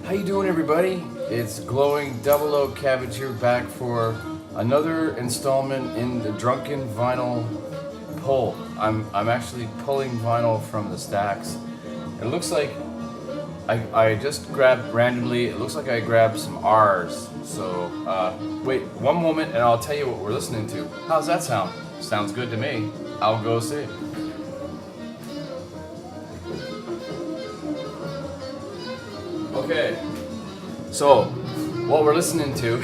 How you doing, everybody? It's Glowing Double O Cabbage here, back for another installment in the Drunken Vinyl pull. I'm actually pulling vinyl from the stacks. It looks like I just grabbed randomly. It looks like I grabbed some R's. So wait one moment, and I'll tell you what we're listening to. How's that sound? Sounds good to me. I'll go see. Okay, so what we're listening to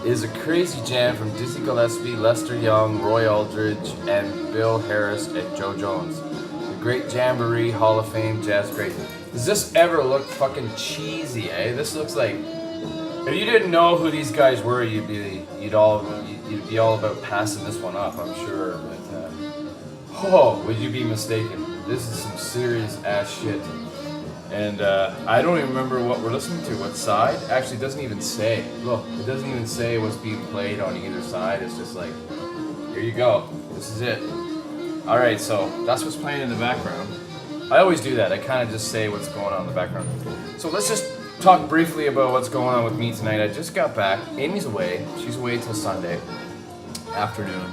is a crazy jam from Dizzy Gillespie, Lester Young, Roy Aldridge, and Bill Harris and Joe Jones. The Great Jamboree Hall of Fame jazz great. Does this ever look fucking cheesy, eh? This looks like, if you didn't know who these guys were, you'd be all about passing this one up, I'm sure. But oh, would you be mistaken? This is some serious ass shit. And I don't even remember what we're listening to, what side. Actually, it doesn't even say. Look, it doesn't even say what's being played on either side. It's just like, here you go. This is it. All right, so that's what's playing in the background. I always do that. I kind of just say what's going on in the background. So let's just talk briefly about what's going on with me tonight. I just got back. Amy's away. She's away till Sunday afternoon.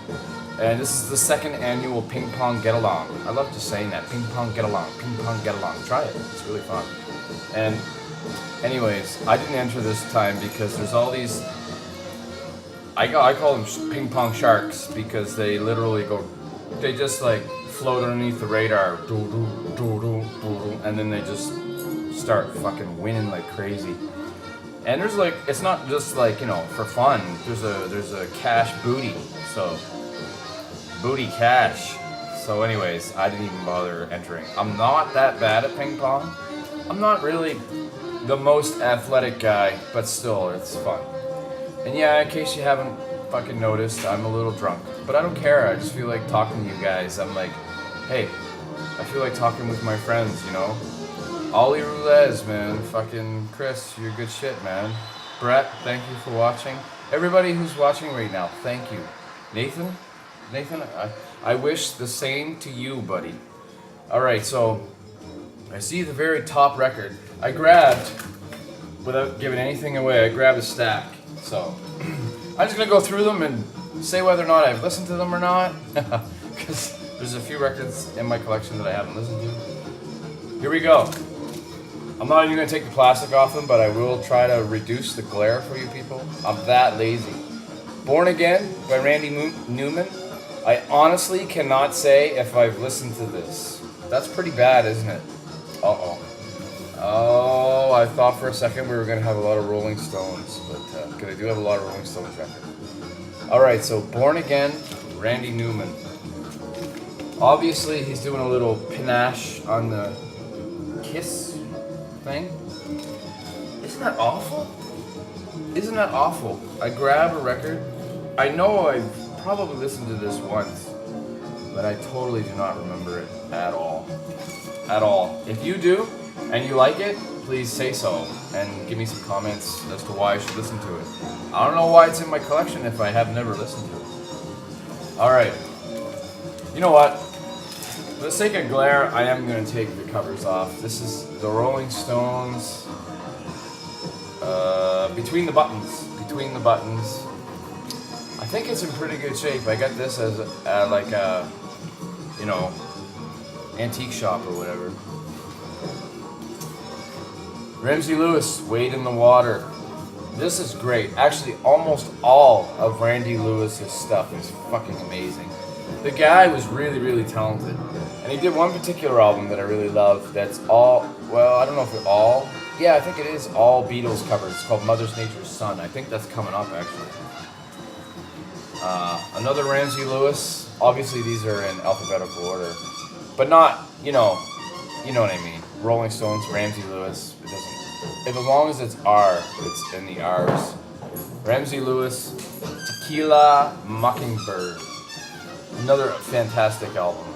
And this is the second annual Ping Pong Get Along. I love just saying that. Ping Pong Get Along. Ping Pong Get Along. Try it. It's really fun. And anyways, I didn't enter this time because there's all these... I call them ping pong sharks because they literally go... They just like float underneath the radar. And then they just start fucking winning like crazy. And there's like... It's not just like, you know, for fun. There's a cash booty. So... Booty cash. So anyways, I didn't even bother entering. I'm not that bad at ping pong. I'm not really the most athletic guy, but still, it's fun. And yeah, in case you haven't fucking noticed, I'm a little drunk. But I don't care, I just feel like talking to you guys. I'm like, hey, I feel like talking with my friends, you know? Ollie Roulez, man. Fucking Chris, you're good shit, man. Brett, thank you for watching. Everybody who's watching right now, thank you. Nathan, I wish the same to you, buddy. Alright, so I see the very top record. I grabbed, without giving anything away, I grabbed a stack. So I'm just gonna go through them and say whether or not I've listened to them or not. Because there's a few records in my collection that I haven't listened to. Here we go. I'm not even gonna take the plastic off them, but I will try to reduce the glare for you people. I'm that lazy. Born Again by Randy Newman. I honestly cannot say if I've listened to this. That's pretty bad, isn't it? Uh-oh. Oh, I thought for a second we were going to have a lot of Rolling Stones, but because I do have a lot of Rolling Stones records. Alright, so Born Again, Randy Newman. Obviously, he's doing a little panache on the Kiss thing. Isn't that awful? Isn't that awful? I grab a record. I know I've probably listened to this once, but I totally do not remember it at all. At all. If you do, and you like it, please say so, and give me some comments as to why I should listen to it. I don't know why it's in my collection if I have never listened to it. Alright. You know what? For the sake of glare, I am going to take the covers off. This is the Rolling Stones, Between the Buttons. Between the Buttons. I think it's in pretty good shape. I got this as like a, you know, antique shop or whatever. Ramsey Lewis, Wade in the Water. This is great. Actually, almost all of Randy Lewis's stuff is fucking amazing. The guy was really, really talented. And he did one particular album that I really love that's all, well, I don't know if it's all, yeah, I think it is all Beatles covers. It's called Mother Nature's Son. I think that's coming up, actually. Another Ramsey Lewis. Obviously, these are in alphabetical order, but not, you know what I mean. Rolling Stones, Ramsey Lewis. It doesn't. As long as it's R, it's in the R's. Ramsey Lewis, Tequila Mockingbird. Another fantastic album.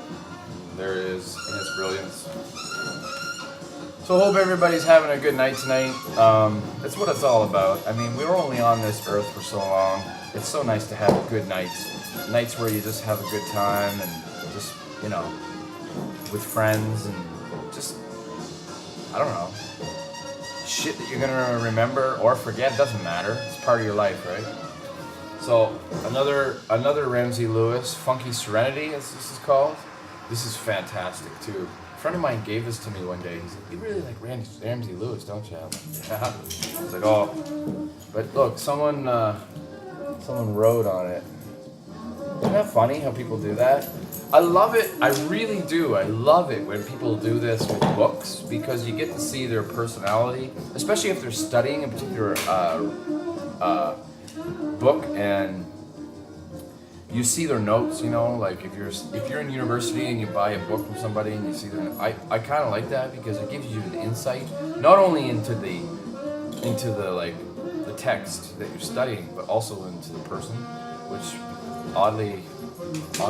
There it is in its brilliance. So hope everybody's having a good night tonight. That's what it's all about. I mean, we were only on this earth for so long. It's so nice to have good nights. Nights where you just have a good time and just, you know, with friends and just, I don't know, shit that you're gonna remember or forget. Doesn't matter. It's part of your life, right? So another Ramsey Lewis, Funky Serenity, as this is called. This is fantastic too. A friend of mine gave this to me one day. He's like, "You really like Ramsey Lewis, don't you?" I'm like, "Yeah." I was like, "Oh," but look, someone wrote on it. Isn't that funny how people do that? I love it. I really do. I love it when people do this with books because you get to see their personality, especially if they're studying a particular book and you see their notes. You know, like if you're in university and you buy a book from somebody and you see their, I kind of like that because it gives you an insight not only into the like the text that you're studying, but also into the person, which oddly I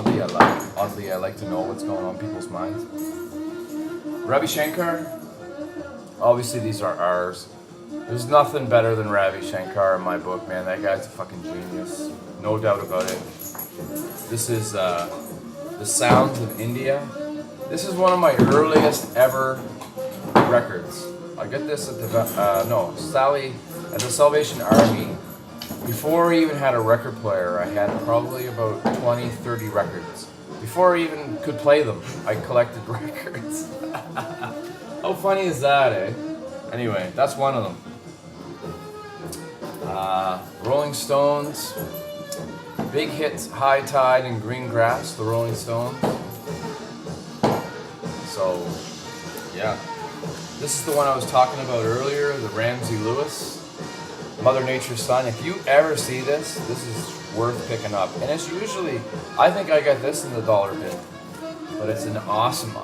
like to know what's going on in people's minds. Ravi Shankar, obviously these are ours. There's nothing better than Ravi Shankar in my book, man. That guy's a fucking genius, no doubt about it. This is The Sounds of India. This is one of my earliest ever records. I got this at the Salvation Army. Before I even had a record player, I had probably about 20, 30 records. Before I even could play them, I collected records. How funny is that, eh? Anyway, that's one of them. Rolling Stones. Big hits, High Tide and Green Grass, the Rolling Stones. So, yeah. This is the one I was talking about earlier, the Ramsey Lewis. Mother Nature's Son. If you ever see this is worth picking up. And it's usually, I think I got this in the dollar bin. But it's an awesome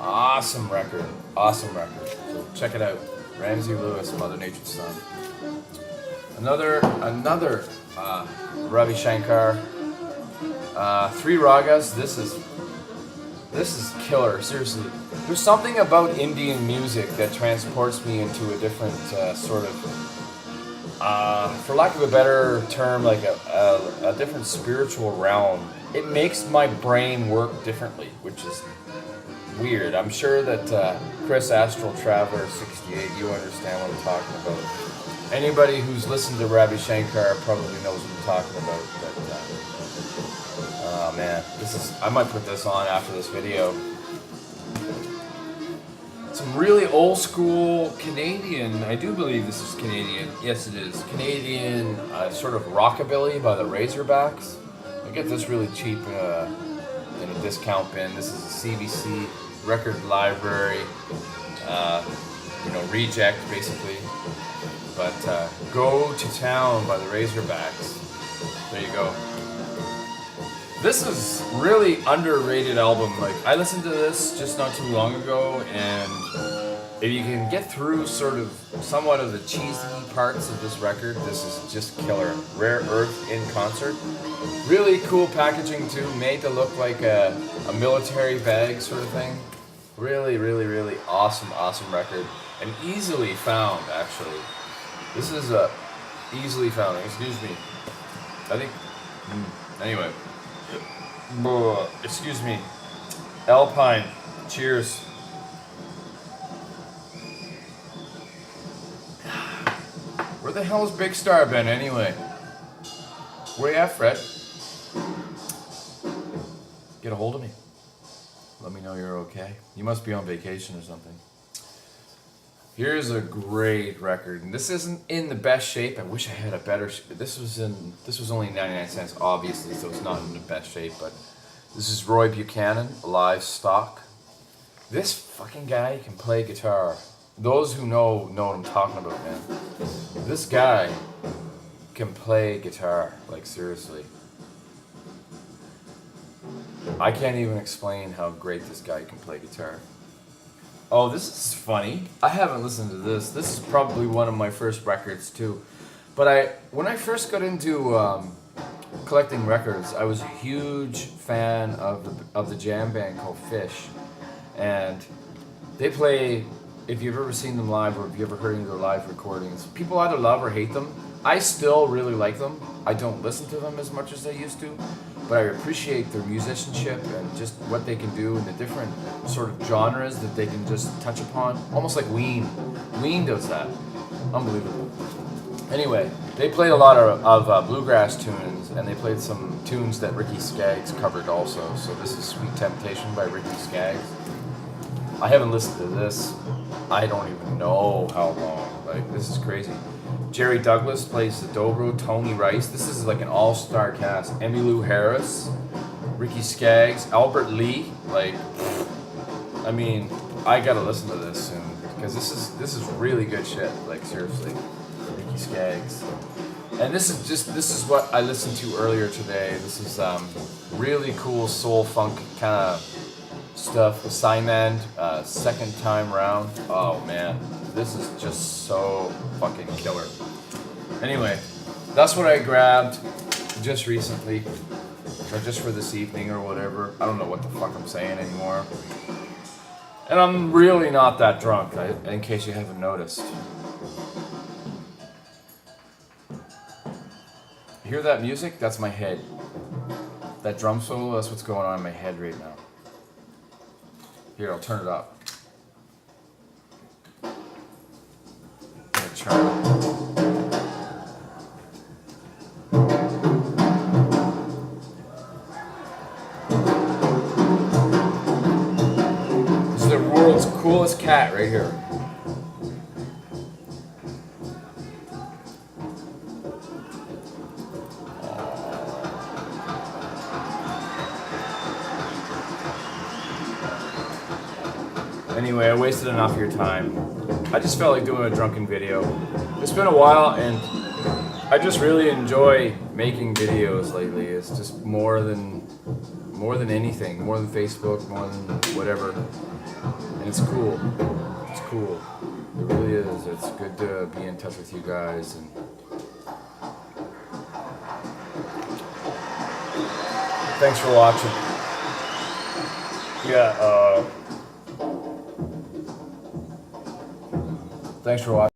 record. Awesome record. So check it out. Ramsey Lewis, Mother Nature's Son. Another Ravi Shankar. Three Ragas. This is killer. Seriously. There's something about Indian music that transports me into a different sort of, for lack of a better term, like a different spiritual realm. It makes my brain work differently, which is weird. I'm sure that Chris Astral Traveler 68, you understand what I'm talking about. Anybody who's listened to Ravi Shankar probably knows what I'm talking about. But oh man, I might put this on after this video. Some really old school Canadian, I do believe this is Canadian, yes it is, Canadian sort of rockabilly by the Razorbacks. I get this really cheap in a discount bin. This is a CBC record library, reject basically. But Go to Town by the Razorbacks. There you go. This is really underrated album. Like, I listened to this just not too long ago, and if you can get through sort of somewhat of the cheesy parts of this record, this is just killer. Rare Earth in concert. Really cool packaging too, made to look like a military bag sort of thing. Really, really, really awesome record. And easily found, actually. This is easily found, excuse me. I think, anyway. Excuse me. Alpine. Cheers. Where the hell is Big Star been anyway? Where you at, Fred? Get a hold of me. Let me know you're okay. You must be on vacation or something. Here's a great record, and this isn't in the best shape. I wish I had a better. This was only 99 cents, obviously, so it's not in the best shape. But this is Roy Buchanan, Live Stock. This fucking guy can play guitar. Those who know what I'm talking about, man. This guy can play guitar, like seriously. I can't even explain how great this guy can play guitar. Oh, this is funny. I haven't listened to this. This is probably one of my first records too. But when I first got into collecting records, I was a huge fan of the jam band called Fish, and they play. If you've ever seen them live or if you've ever heard any of their live recordings, people either love or hate them. I still really like them. I don't listen to them as much as I used to, but I appreciate their musicianship and just what they can do and the different sort of genres that they can just touch upon. Almost like Ween. Ween does that. Unbelievable. Anyway, they played a lot of bluegrass tunes, and they played some tunes that Ricky Skaggs covered also. So this is Sweet Temptation by Ricky Skaggs. I haven't listened to this. I don't even know how long. Like, this is crazy. Jerry Douglas plays the dobro. Tony Rice. This is like an all-star cast. Emmylou Harris, Ricky Skaggs, Albert Lee. Like, I mean, I gotta listen to this soon because this is really good shit. Like, seriously, Ricky Skaggs. And this is what I listened to earlier today. This is really cool soul funk kind of stuff. Simon, Second Time Round. Oh man, this is just so fucking killer. Anyway, that's what I grabbed just recently, or just for this evening or whatever. I don't know what the fuck I'm saying anymore. And I'm really not that drunk, in case you haven't noticed. Hear that music? That's my head. That drum solo, that's what's going on in my head right now. Here, I'll turn it up. I'm gonna turn it up. This is the world's coolest cat right here. Anyway, I wasted enough of your time. I just felt like doing a drunken video. It's been a while, and I just really enjoy making videos lately. It's just more than anything, more than Facebook, more than whatever. And it's cool. It's cool. It really is. It's good to be in touch with you guys. And thanks for watching. Yeah. Thanks for watching.